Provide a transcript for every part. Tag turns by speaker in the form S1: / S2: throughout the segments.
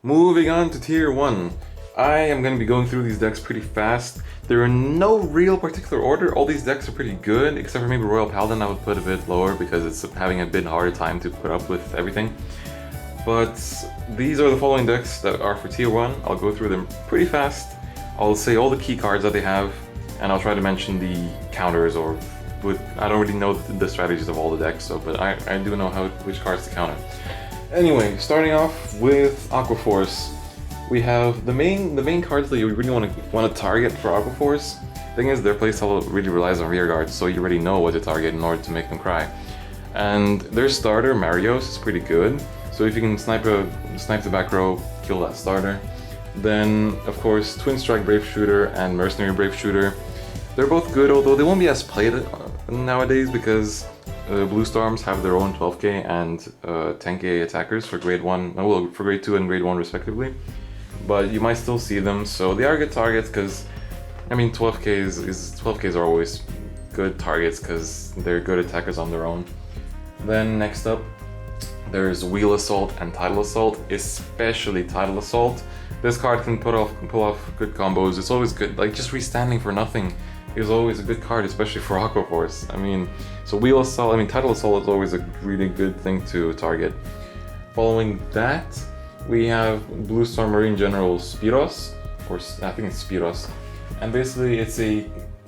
S1: Moving on to tier 1. I am going to be going through these decks pretty fast. There are no real particular order. All these decks are pretty good, except for maybe Royal Paladin I would put a bit lower because it's having a bit harder time to put up with everything. But these are the following decks that are for tier 1. I'll go through them pretty fast. I'll say all the key cards that they have, and I'll try to mention the counters or I don't really know the strategies of all the decks, but I do know which cards to counter. Anyway, starting off with Aqua Force, we have the main cards that you really want to target for Aqua Force. Thing is, their playstyle really relies on rear guards, so you already know what to target in order to make them cry. And their starter, Marios, is pretty good. So if you can snipe the back row, kill that starter. Then, of course, Twin Strike Brave Shooter and Mercenary Brave Shooter. They're both good, although they won't be as played nowadays because Blue Storms have their own 12k and 10k attackers for grade 1, well, for grade 2 and grade 1 respectively. But you might still see them, so they are good targets because, I mean, 12ks are always good targets because they're good attackers on their own. Then next up, there's Wheel Assault and Tidal Assault, especially Tidal Assault. This card can pull off good combos. It's always good, like just restanding for nothing is always a good card, especially for Aqua Force. I mean, so Wheel Assault, Tidal Assault is always a really good thing to target. Following that, we have Blue Storm Marine General Spiros, or I think it's Spiros. And basically it's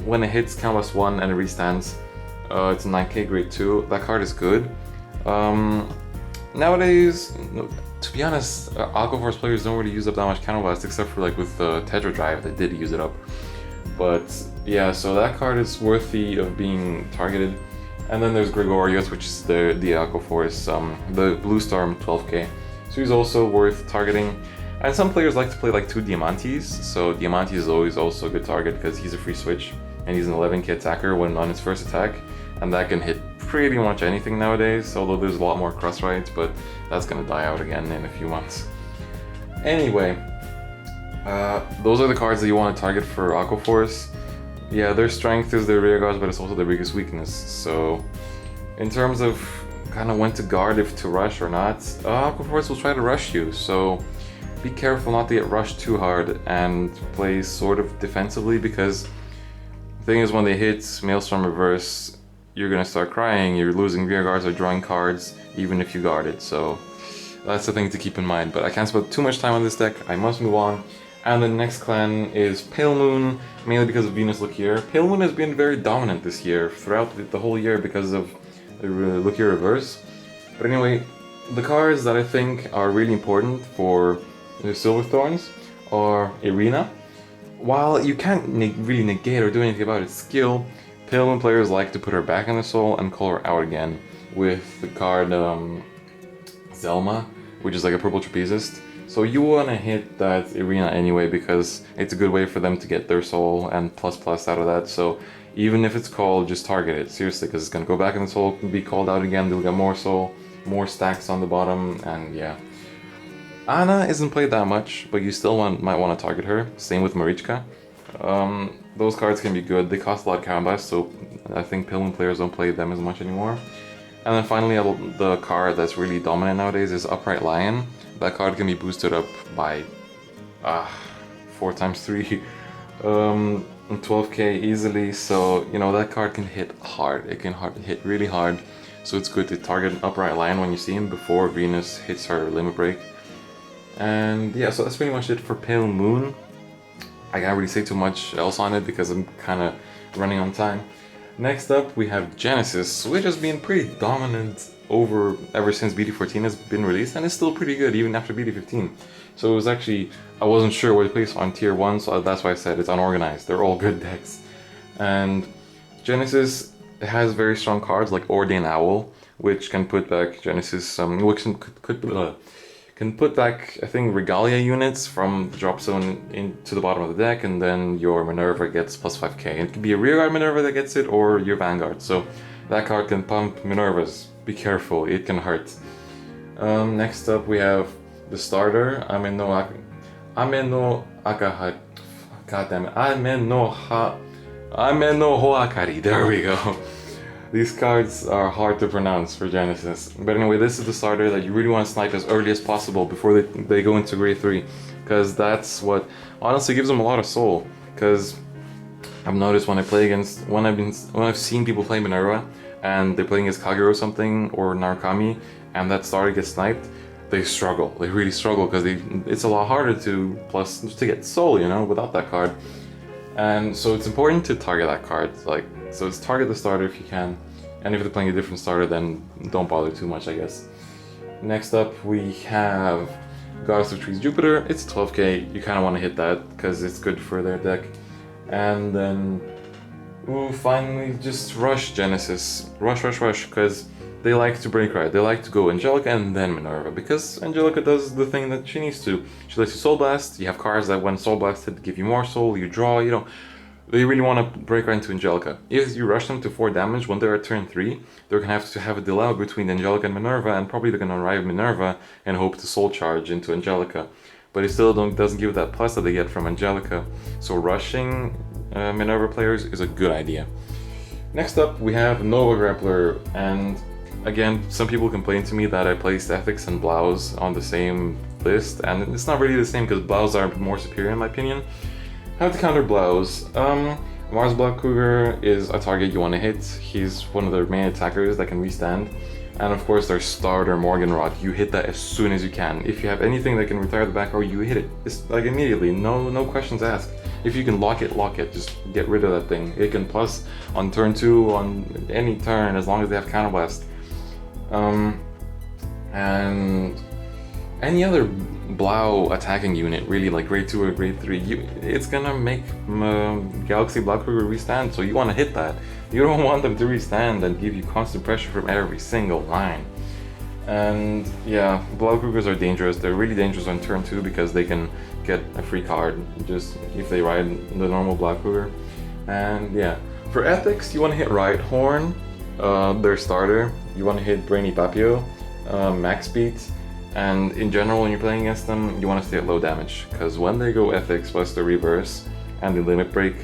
S1: when it hits count +1 and it restands, it's a 9k grade 2. That card is good. Nowadays, to be honest, Aqua Force players don't really use up that much counterblast, except for like with the Tetra Drive, they did use it up. But yeah, so that card is worthy of being targeted. And then there's Gregorius, which is the Aqua Force, the Blue Storm 12k. So he's also worth targeting. And some players like to play like 2 Diamantes, so Diamantes is always also a good target because he's a free switch and he's an 11k attacker when on his first attack, and that can hit pretty much anything nowadays, although there's a lot more cross rights, but that's gonna die out again in a few months. Anyway, those are the cards that you want to target for Aqua Force. Yeah, their strength is their rear guards, but it's also their biggest weakness. So in terms of kind of when to guard, if to rush or not, Aqua Force will try to rush you, so be careful not to get rushed too hard and play sort of defensively, because the thing is, when they hit Maelstrom Reverse, you're gonna start crying, you're losing rear guards or drawing cards even if you guard it, so that's the thing to keep in mind. But I can't spend too much time on this deck, I must move on. And the next clan is Pale Moon, mainly because of Venus Lukier. Pale Moon has been very dominant this year, throughout the whole year, because of Lukier Reverse. But anyway, the cards that I think are really important for the Silverthorns are Irina. While you can't really negate or do anything about its skill, Pale Moon players like to put her back in the soul and call her out again with the card Zelma, which is like a purple trapezist. So you want to hit that Irina anyway because it's a good way for them to get their soul and ++ out of that. So even if it's called, just target it, seriously, because it's going to go back in the soul, be called out again, they'll get more soul, more stacks on the bottom, and yeah. Anna isn't played that much, but you still might want to target her. Same with Marichka. Those cards can be good. They cost a lot of combats, so I think Pale Moon players don't play them as much anymore. And then finally, the card that's really dominant nowadays is Upright Lion. That card can be boosted up by 4 times 3, 12k easily. So you know that card can hit hard. It can hit really hard. So it's good to target an Upright Lion when you see him before Venus hits her limit break. And yeah, so that's pretty much it for Pale Moon. I can't really say too much else on it because I'm kind of running on time. Next up we have Genesis, which has been pretty dominant ever since BD14 has been released, and it's still pretty good even after BD15. So it was actually, I wasn't sure where to place on tier 1, so that's why I said it's unorganized. They're all good decks. And Genesis has very strong cards like Ordain Owl, which can put back Genesis, which can put back, I think, Regalia units from the drop zone into the bottom of the deck, and then your Minerva gets +5k. It could be a rearguard Minerva that gets it, or your Vanguard. So that card can pump Minervas. Be careful, it can hurt. Next up we have the starter, Ameno Hoakari, there we go. These cards are hard to pronounce for Genesis. But anyway, this is the starter that you really want to snipe as early as possible before they go into grade 3. Because that's what honestly gives them a lot of soul. Because I've noticed when I play against, when I've seen people play Minerva and they're playing against Kagero or something, or Narukami, and that starter gets sniped, they struggle. They really struggle because it's a lot harder to get soul, you know, without that card. And so it's important to target that card. So it's target the starter if you can. And if they're playing a different starter, then don't bother too much, I guess. Next up, we have Goddess of Trees Jupiter. It's 12k. You kind of want to hit that because it's good for their deck. And then, finally, just rush Genesis. Rush, because they like to break right. They like to go Angelica and then Minerva, because Angelica does the thing that she needs to. She lets you Soul Blast. You have cards that when Soul Blasted give you more soul, you draw, you know. They really want to break right into Angelica. If you rush them to 4 damage when they're at turn 3, they're going to have a dilemma between Angelica and Minerva, and probably they're going to arrive Minerva and hope to soul charge into Angelica. But it still doesn't give that plus that they get from Angelica. So rushing Minerva players is a good idea. Next up, we have Nova Grappler, and again, some people complain to me that I placed Ethics and Blouse on the same list, and it's not really the same because Blouse are more superior in my opinion. How to counter Blouse? Mars Blackcougar is a target you want to hit. He's one of their main attackers that can withstand. And of course their starter Morganrod, you hit that as soon as you can. If you have anything that can retire the back row, you hit it. It's like immediately, no questions asked. If you can lock it, just get rid of that thing. It can plus on turn 2, on any turn, as long as they have Counterblast. And any other Blau attacking unit, really, like grade 2 or grade 3, it's gonna make Galaxy Blackcougar restand, so you want to hit that. You don't want them to restand and give you constant pressure from every single line. And yeah, Blackcougars are dangerous. They're really dangerous on turn 2 because they can get a free card just if they ride the normal Blackcougar. And yeah, for ethics, you want to hit Riot Horn, their starter. You want to hit Brainy Papio, max speed. And in general, when you're playing against them, you want to stay at low damage, because when they go ethics plus the reverse and the limit break,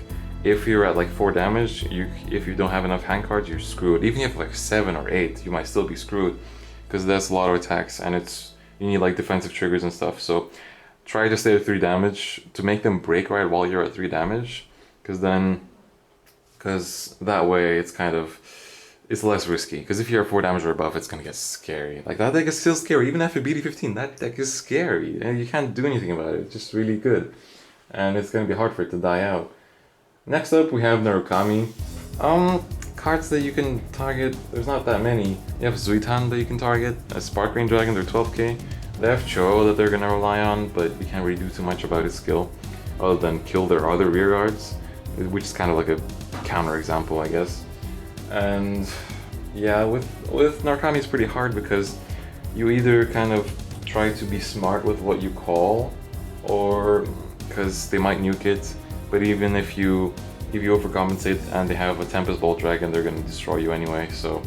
S1: if you're at like 4 damage, if you don't have enough hand cards, you're screwed. Even if you have like 7 or 8, you might still be screwed, because that's a lot of attacks, and you need like defensive triggers and stuff. So try to stay at 3 damage to make them break right while you're at 3 damage, because that way it's less risky. Because if you're 4 damage or above, it's gonna get scary. Like, that deck is still scary. Even after BD15, that deck is scary. And you can't do anything about it. It's just really good. And it's gonna be hard for it to die out. Next up, we have Narukami. Cards that you can target, there's not that many. You have Zuitan that you can target. A Spark Rain Dragon, they're 12k. They have Cho that they're gonna rely on, but you can't really do too much about his skill, other than kill their other rear guards, which is kind of like a counter example, I guess. And yeah, with Narukami it's pretty hard because you either kind of try to be smart with what you call, or because they might nuke it, but even if you overcompensate and they have a Tempest Bolt Dragon, they're going to destroy you anyway. So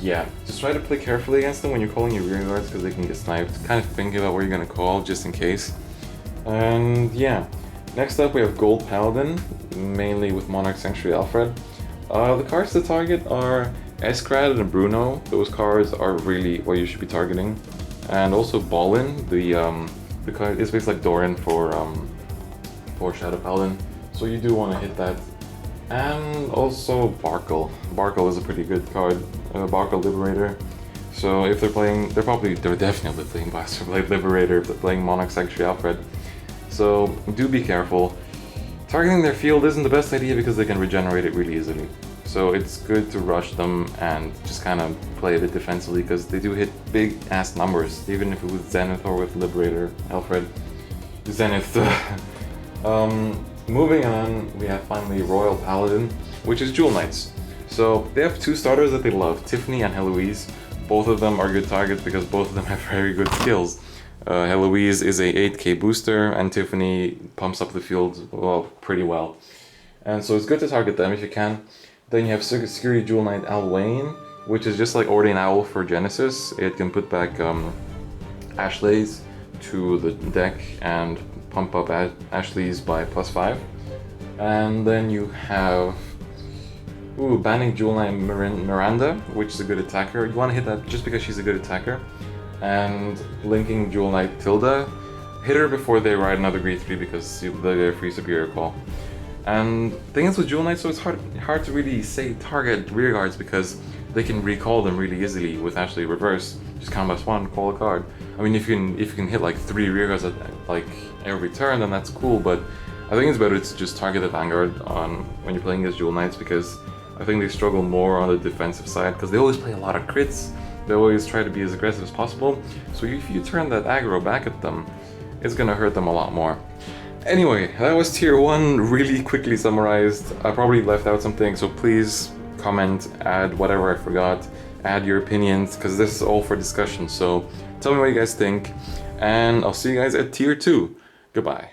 S1: yeah, just try to play carefully against them when you're calling your rear guards, because they can get sniped. Kind of think about where you're going to call just in case. And yeah, next up we have Gold Paladin, mainly with Monarch Sanctuary Alfred. The cards to target are Eskrad and Bruno. Those cards are really what you should be targeting. And also Ballin, the card is basically like Doran for Shadow Paladin. So you do want to hit that. And also Barkle. Barkle is a pretty good card, Barkle Liberator. So if they're definitely playing Blaster Blade Liberator if they're playing Monarch Sanctuary Alfred. So do be careful. Targeting their field isn't the best idea because they can regenerate it really easily. So it's good to rush them and just kind of play a bit defensively, because they do hit big ass numbers, even if it was Zenith or with Liberator Alfred. Zenith. Moving on, we have finally Royal Paladin, which is Jewel Knights. So they have 2 starters that they love, Tiffany and Heloise. Both of them are good targets because both of them have very good skills. Heloise is a 8k booster, and Tiffany pumps up the field pretty well. And so it's good to target them if you can. Then you have Security Jewel Knight Alwayne, which is just like Ordain Owl for Genesis. It can put back Ashleys to the deck and pump up Ashleys by +5. And then you have Ooh, banning Jewel Knight Miranda, which is a good attacker. You want to hit that just because she's a good attacker. And linking Jewel Knight Tilda. Hit her before they ride another grade 3 because they'll get a free superior call. And the thing is with Jewel Knight, so it's hard to really say target rear guards because they can recall them really easily with actually reverse. Just combat 1, call a card. I mean, if you can hit like 3 rear guards at like every turn, then that's cool. But I think it's better to just target the Vanguard on when you're playing against Jewel Knights because I think they struggle more on the defensive side because they always play a lot of crits. They always try to be as aggressive as possible. So if you turn that aggro back at them, it's gonna hurt them a lot more. Anyway, that was tier 1, really quickly summarized. I probably left out something, so please comment, add whatever I forgot, add your opinions, because this is all for discussion. So tell me what you guys think, and I'll see you guys at tier 2. Goodbye.